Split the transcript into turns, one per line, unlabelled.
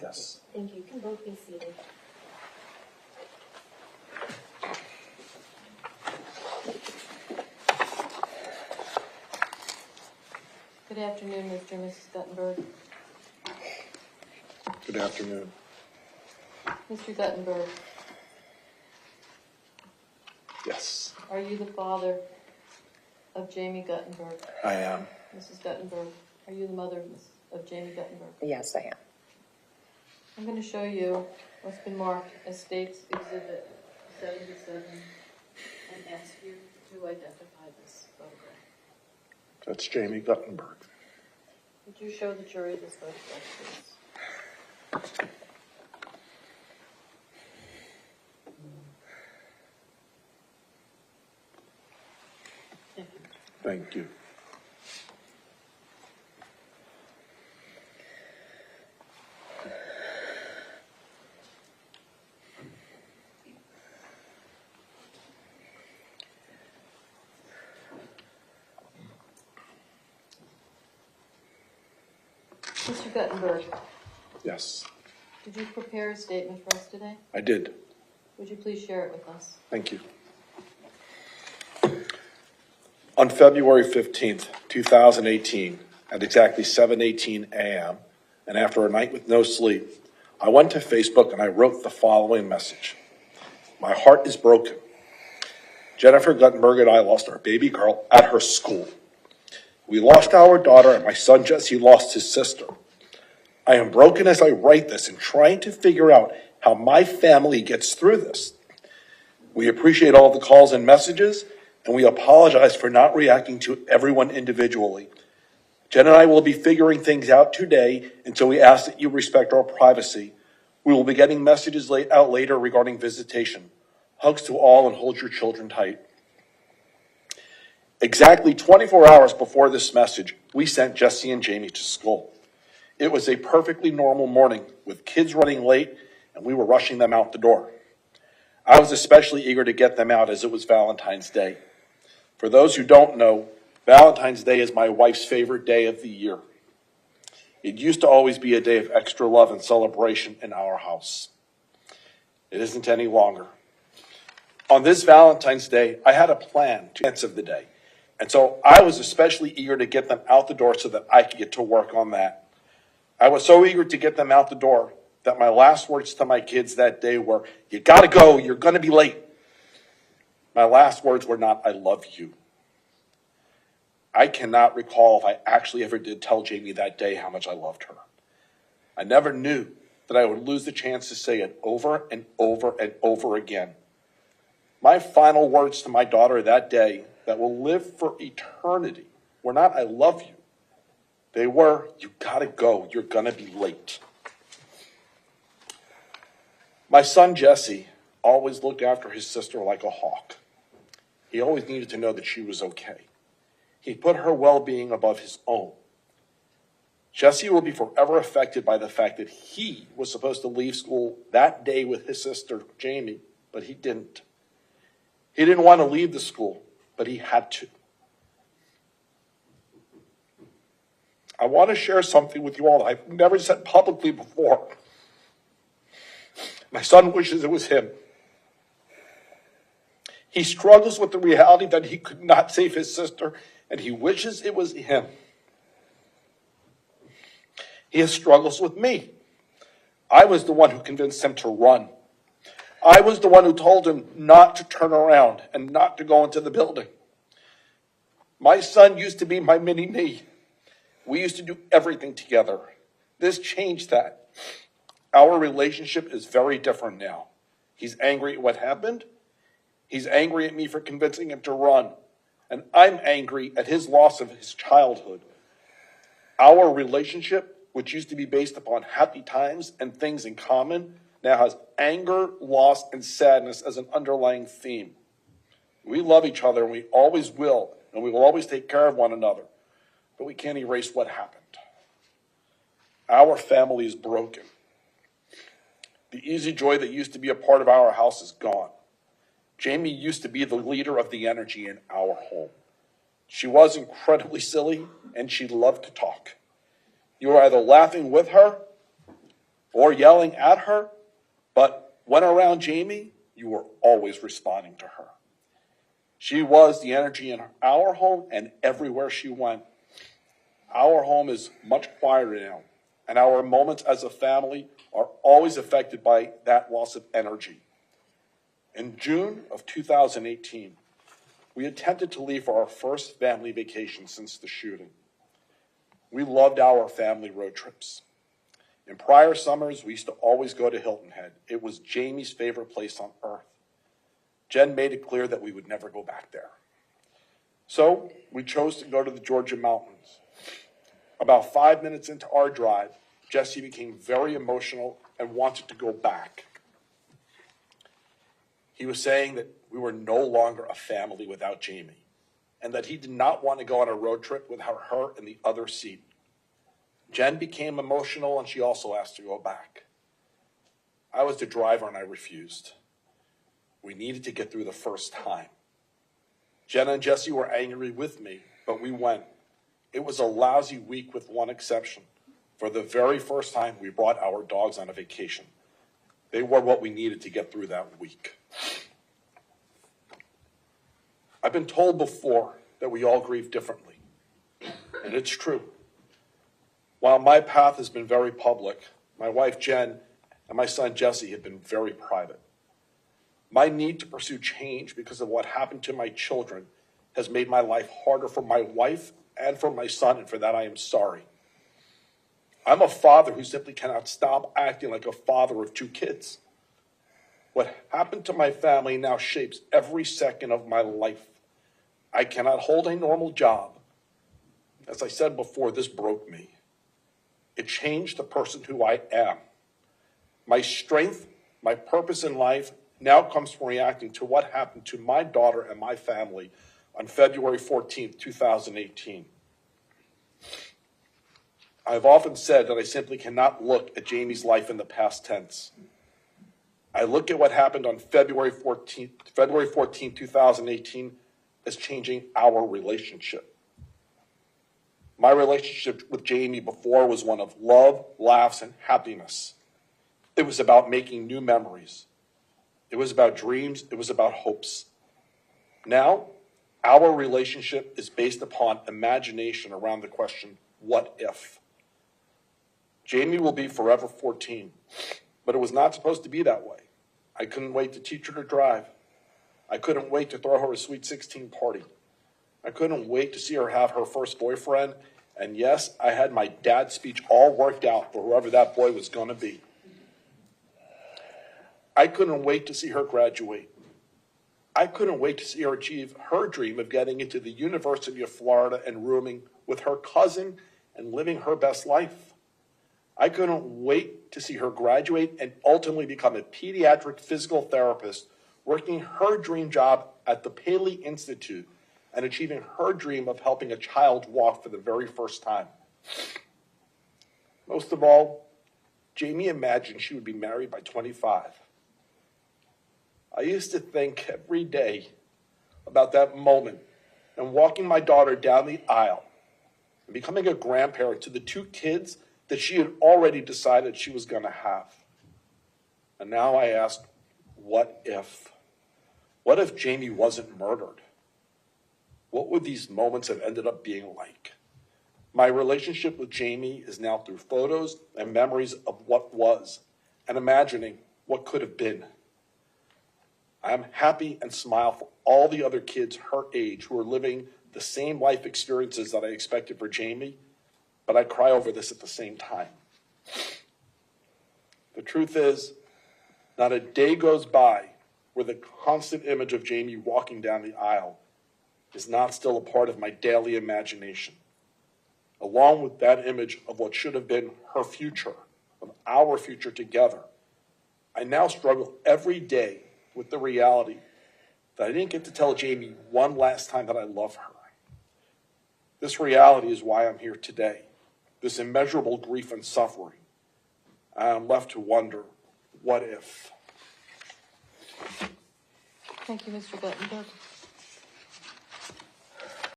Yes.
Thank you. You can both be seated. Good afternoon, Mr. and Mrs. Guttenberg.
Good afternoon.
Mr. Guttenberg,
Yes,
are you the father of Jaime Guttenberg?
I am.
Mrs. Guttenberg, are you the mother of Jaime Guttenberg?
Yes, I am.
I'm going to show you what's been marked as State's Exhibit 77 and ask you to identify this photograph.
That's Jaime Guttenberg.
Would you show the jury this photograph, please?
Thank you.
Mr. Guttenberg,
Yes,
did you prepare a statement for us today?
I did.
Would you please share it with us?
Thank you. On February 15th, 2018, at exactly 7:18 a.m., and after a night with no sleep, I went to Facebook and I wrote the following message. My heart is broken. Jennifer Guttenberg and I lost our baby girl at her school. We lost our daughter and my son Jesse lost his sister. I am broken as I write this and trying to figure out how my family gets through this. We appreciate all the calls and messages, and we apologize for not reacting to everyone individually. Jen and I will be figuring things out today, and so we ask that you respect our privacy. We will be getting messages out later regarding visitation. Hugs to all and hold your children tight. Exactly 24 hours before this message, we sent Jesse and Jamie to school. It was a perfectly normal morning with kids running late, and we were rushing them out the door. I was especially eager to get them out as it was Valentine's Day. For those who don't know, Valentine's Day is my wife's favorite day of the year. It used to always be a day of extra love and celebration in our house. It isn't any longer. On this Valentine's Day, I had a plan to end of the day. And so I was especially eager to get them out the door so that I could get to work on that. I was so eager to get them out the door that my last words to my kids that day were, "You gotta go, you're gonna be late." My last words were not, "I love you." I cannot recall if I actually ever did tell Jamie that day how much I loved her. I never knew that I would lose the chance to say it over and over and over again. My final words to my daughter that day that will live for eternity were not, "I love you." They were, "You gotta go, you're gonna be late." My son Jesse always looked after his sister like a hawk. He always needed to know that she was okay. He put her well-being above his own. Jesse will be forever affected by the fact that he was supposed to leave school that day with his sister Jamie, but he didn't. He didn't want to leave the school, but he had to. I want to share something with you all that I've never said publicly before. My son wishes it was him. He struggles with the reality that he could not save his sister, and he wishes it was him. He has struggles with me. I was the one who convinced him to run. I was the one who told him not to turn around and not to go into the building. My son used to be my mini-me. We used to do everything together. This changed that. Our relationship is very different now. He's angry at what happened. He's angry at me for convincing him to run. And I'm angry at his loss of his childhood. Our relationship, which used to be based upon happy times and things in common, now has anger, loss, and sadness as an underlying theme. We love each other, and we always will, and we will always take care of one another. But we can't erase what happened. Our family is broken. The easy joy that used to be a part of our house is gone. Jamie used to be the leader of the energy in our home. She was incredibly silly, and she loved to talk. You were either laughing with her or yelling at her, but when around Jamie, you were always responding to her. She was the energy in our home and everywhere she went. Our home is much quieter now, and our moments as a family are always affected by that loss of energy. In June of 2018, we attempted to leave for our first family vacation since the shooting. We loved our family road trips. In prior summers, we used to always go to Hilton Head. It was Jamie's favorite place on earth. Jen made it clear that we would never go back there. So we chose to go to the Georgia mountains. About 5 minutes into our drive, Jesse became very emotional and wanted to go back. He was saying that we were no longer a family without Jamie, and that he did not want to go on a road trip without her in the other seat. Jen became emotional, and she also asked to go back. I was the driver, and I refused. We needed to get through the first time. Jen and Jesse were angry with me, but we went. It was a lousy week with one exception. For the very first time, we brought our dogs on a vacation. They were what we needed to get through that week. I've been told before that we all grieve differently, and it's true. While my path has been very public, my wife Jen and my son Jesse have been very private. My need to pursue change because of what happened to my children has made my life harder for my wife and for my son, and for that I am sorry. I'm a father who simply cannot stop acting like a father of two kids. What happened to my family now shapes every second of my life. I cannot hold a normal job. As I said before, this broke me. It changed the person who I am. My strength, my purpose in life now comes from reacting to what happened to my daughter and my family on February 14th, 2018. I've often said that I simply cannot look at Jamie's life in the past tense. I look at what happened on February 14, 2018 as changing our relationship. My relationship with Jamie before was one of love, laughs, and happiness. It was about making new memories. It was about dreams. It was about hopes. Now, our relationship is based upon imagination around the question, what if? Jamie will be forever 14, but it was not supposed to be that way. I couldn't wait to teach her to drive. I couldn't wait to throw her a sweet 16 party. I couldn't wait to see her have her first boyfriend. And yes, I had my dad's speech all worked out for whoever that boy was going to be. I couldn't wait to see her graduate. I couldn't wait to see her achieve her dream of getting into the University of Florida and rooming with her cousin and living her best life. I couldn't wait to see her graduate and ultimately become a pediatric physical therapist, working her dream job at the Paley Institute and achieving her dream of helping a child walk for the very first time. Most of all, Jamie imagined she would be married by 25. I used to think every day about that moment and walking my daughter down the aisle and becoming a grandparent to the two kids that she had already decided she was going to have. And now I ask, what if? What if Jamie wasn't murdered? What would these moments have ended up being like? My relationship with Jamie is now through photos and memories of what was and imagining what could have been. I'm happy and smile for all the other kids her age who are living the same life experiences that I expected for Jamie, but I cry over this at the same time. The truth is, not a day goes by where the constant image of Jamie walking down the aisle is not still a part of my daily imagination, along with that image of what should have been her future, of our future together. I now struggle every day with the reality that I didn't get to tell Jamie one last time that I love her. This reality is why I'm here today, this immeasurable grief and suffering. I'm left to wonder, what if?
Thank you, Mr. Guttenberg.